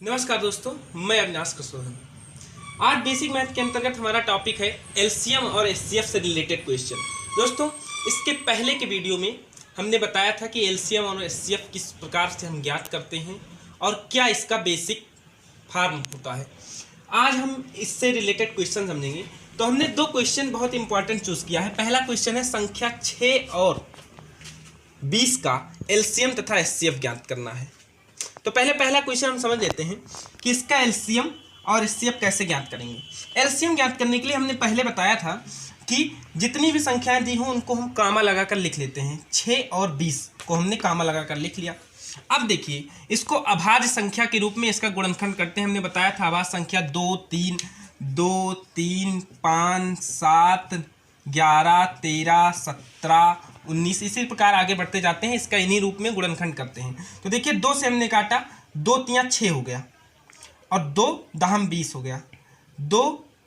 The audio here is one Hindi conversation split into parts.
नमस्कार दोस्तों, मैं अविनाश कसोहन। आज बेसिक मैथ के अंतर्गत हमारा टॉपिक है एलसीएम और एचसीएफ से रिलेटेड क्वेश्चन। दोस्तों, इसके पहले के वीडियो में हमने बताया था कि एलसीएम और एचसीएफ किस प्रकार से हम ज्ञात करते हैं और क्या इसका बेसिक फॉर्म होता है। आज हम इससे रिलेटेड क्वेश्चन समझेंगे। तो हमने दो क्वेश्चन बहुत इंपॉर्टेंट चूज़ किया है। पहला क्वेश्चन है संख्या 6 और 20 का एलसीएम तथा एचसीएफ ज्ञात करना है। तो पहला क्वेश्चन हम समझ लेते हैं कि इसका एलसीएम और एचसीएफ कैसे ज्ञात करेंगे। एलसीएम ज्ञात करने के लिए हमने पहले बताया था कि जितनी भी संख्याएं दी हों उनको हम कामा लगाकर लिख लेते हैं। 6 और 20 को हमने कामा लगाकर लिख लिया। अब देखिए, इसको अभाज्य संख्या के रूप में इसका गुणनखंड करते हैं। हमने बताया था अभाज्य संख्या 2, 3, 5, 7, 11, 13, 17, 19 इसी प्रकार आगे बढ़ते जाते हैं। इसका इन्हीं रूप में गुणनखंड करते हैं। तो देखिए, 2 से हमने काटा, 2 तियां 6 हो गया और 2 दहम 20 हो गया। 2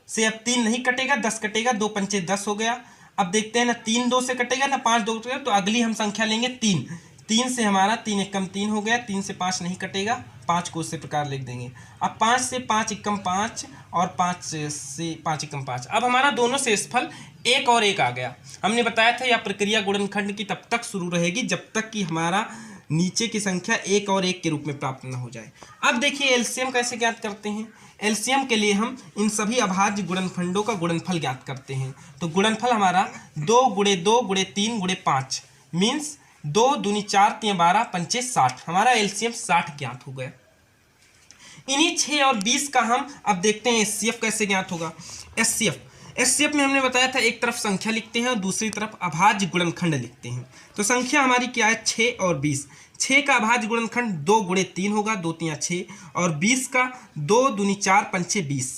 से अब 3 नहीं कटेगा, 10 कटेगा, 2 पंचे 10 हो गया। अब देखते हैं ना 3 2 से कटेगा ना 5 2 कटेगा, तो अगली हम संख्या लेंगे 3। 3 से हमारा 3 एकम 3 हो गया। 3 से 5 नहीं कटेगा, 5 को उसी प्रकार लिख देंगे। अब 5 से 5 एकम 5 और 5 से 5 एकम 5। अब हमारा दोनों शेषफल 1 और 1 आ गया। हमने बताया था यह प्रक्रिया गुणनखंड की तब तक शुरू रहेगी जब तक कि हमारा नीचे की संख्या 1 और 1 के रूप में प्राप्त न हो जाए। अब देखिए, एलसीएम कैसे ज्ञात करते हैं। एलसीएम के लिए हम इन सभी अभाज्य गुणनखंडों का गुणनफल ज्ञात करते हैं। तो गुणनफल हमारा 2 × 2 × 3 × 5 मीन्स 2 दूनी 4 तियां 12 पंचे 60। हमारा एलसीएम 60 ज्ञात हो गया। इन्हीं 6 और 20 का हम अब देखते हैं एचसीएफ कैसे ज्ञात होगा। एचसीएफ में हमने बताया था एक तरफ संख्या लिखते हैं और दूसरी तरफ अभाज्य गुणनखंड लिखते हैं। तो संख्या हमारी क्या है, 6 और 20। 6 का अभाज्य गुणनखंड 2 × 3 होगा, 2 तियां 6, और 20 का 2 दूनी 4 पंचे 20।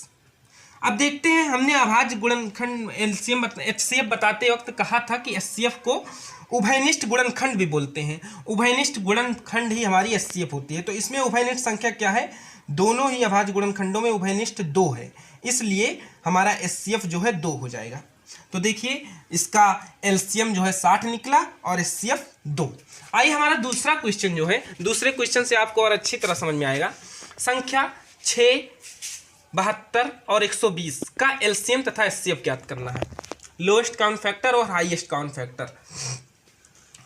अब देखते हैं, हमने अभाज्य गुणनखंड एचसीएफ बताते वक्त कहा था कि एचसीएफ को उभयनिष्ठ गुणनखंड भी बोलते हैं। उभयनिष्ठ गुणनखंड ही हमारी एचसीएफ होती है। तो इसमें उभयनिष्ठ संख्या क्या है, दोनों ही अभाज्य गुणनखंडों में उभयनिष्ठ 2 है, इसलिए हमारा एचसीएफ जो है 2 हो जाएगा। तो देखिए, इसका एलसीएम जो है 60 निकला और एचसीएफ 2। आइए हमारा दूसरा क्वेश्चन जो है, दूसरे क्वेश्चन से आपको और अच्छी तरह समझ में आएगा। संख्या 6, 72 और 120 का एलसीएम तथा एचसीएफ ज्ञात करना है। लोएस्ट कॉमन फैक्टर और हाईएस्ट कॉमन फैक्टर।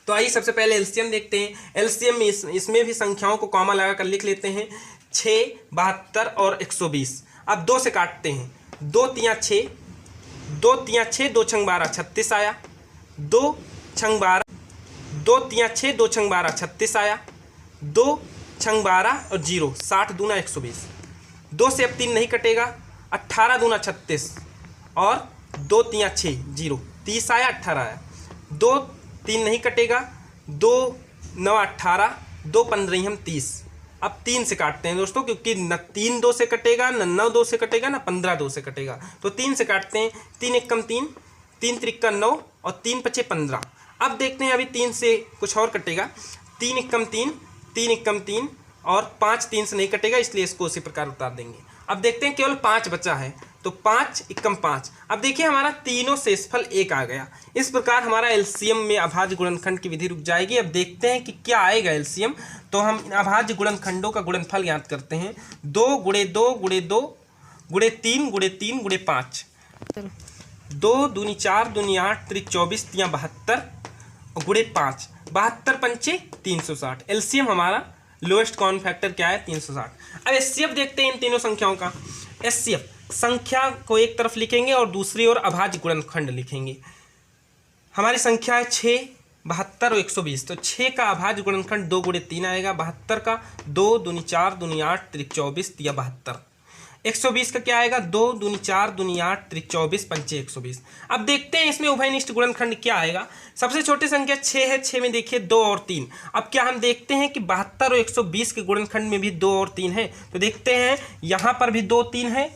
तो आइए सबसे पहले एलसीएम देखते हैं। एलसीएम में इसमें भी संख्याओं को कॉमा लगाकर लिख लेते हैं। 6, 72 और 120। अब 2 से काटते हैं। 2 तियां 6, 2 तियां 6, 2 छंग 12 36 आया। 2 छंग 12, 2 तियां 6, 2 छंग 12 36 आया। 2 छंग 12 और 0, 60 दूना 120। 2 से अब 3 नहीं कटेगा, 18 दूना 36 और 2 तियां 6, 0, 30 आया, 18 आया। 2 3 नहीं कटेगा, 2 9 18, 2 15 हम 30। अब 3 से काटते हैं दोस्तों, क्योंकि न 3 2 से कटेगा, न 9 2 से कटेगा, न 15 2 से कटेगा। तो 3 से काटते हैं। 3 एकम 3, 3 त्रिक्का 9 और 3 पचे 15। अब देखते हैं, अभी 3 से कुछ और कटेगा। 3 एकम 3, 3 एकम 3 और 5 3 से नहीं कटेगा, इसलिए इसको उसी प्रकार उतार देंगे। अब देखते हैं, केवल 5 बचा है, तो 5 एकम 5। अब देखिए, हमारा तीनों शेषफल 1 आ गया। इस प्रकार हमारा एलसीएम में अभाज्य गुणनखंड की विधि रुक जाएगी। अब देखते हैं कि क्या आएगा एलसीएम। तो हम अभाज्य गुणनखंडों का गुणनफल ज्ञात करते हैं। 2 × 2 × 2 × 3 × 3 × 5। 2 दूनी 4 दूनी 8 त्रिक 24 तियां 72 × 5, 72 पंचे 360। एलसीएम हमारा लोएस्ट कॉमन फैक्टर क्या है, 360। अब एचसीएफ देखते हैं इन तीनों संख्याओं का। एचसीएफ संख्या को एक तरफ लिखेंगे और दूसरी ओर अभाज्य गुणनखंड लिखेंगे। हमारी संख्या है 6, 72 और 120। तो 6 का अभाज्य गुणनखंड 2 × 3 आएगा। 72 का 2 दूनी 4 दूनी 8 त्रिक 24 तिया 72। 120 का क्या आएगा, 2 दूनी 4 दूनी 8 त्रिक 24 पंचे 120। अब देखते हैं इसमें उभयनिष्ठ गुणनखंड क्या आएगा। सबसे छोटी संख्या 6 है। 6 में देखिए 2 और 3। अब क्या हम देखते हैं कि 72 और 120 के गुणनखंड में भी 2 और 3 है। तो देखते हैं, यहाँ पर भी 2 3 है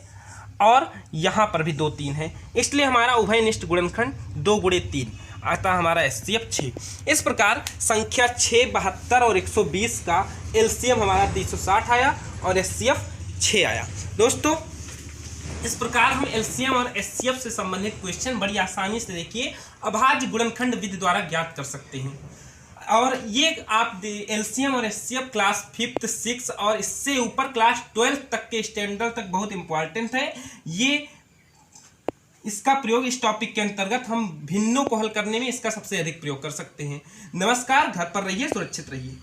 और यहाँ पर भी 2 3 है, इसलिए हमारा उभयनिष्ठ गुणनखंड 2 × 3 आता हमारा एचसीएफ 6। इस प्रकार संख्या 6, 72 और 120 का एलसीएम हमारा 360 आया और एचसीएफ 6 आया। दोस्तों, इस प्रकार हम एलसीएम और एचसीएफ से संबंधित क्वेश्चन बड़ी आसानी से देखिए अभाज्य गुणनखंड विधि द्वारा ज्ञात कर सकते हैं। और ये आप एलसीएम और एचसीएफ क्लास 5th 6 और इससे ऊपर क्लास 12 तक के स्टैंडर्ड तक बहुत इंपॉर्टेंट है। ये इसका प्रयोग इस टॉपिक के अंतर्गत हम भिन्नों को हल करने में इसका सबसे अधिक प्रयोग कर सकते हैं। नमस्कार, घर पर रहिए, सुरक्षित रहिए।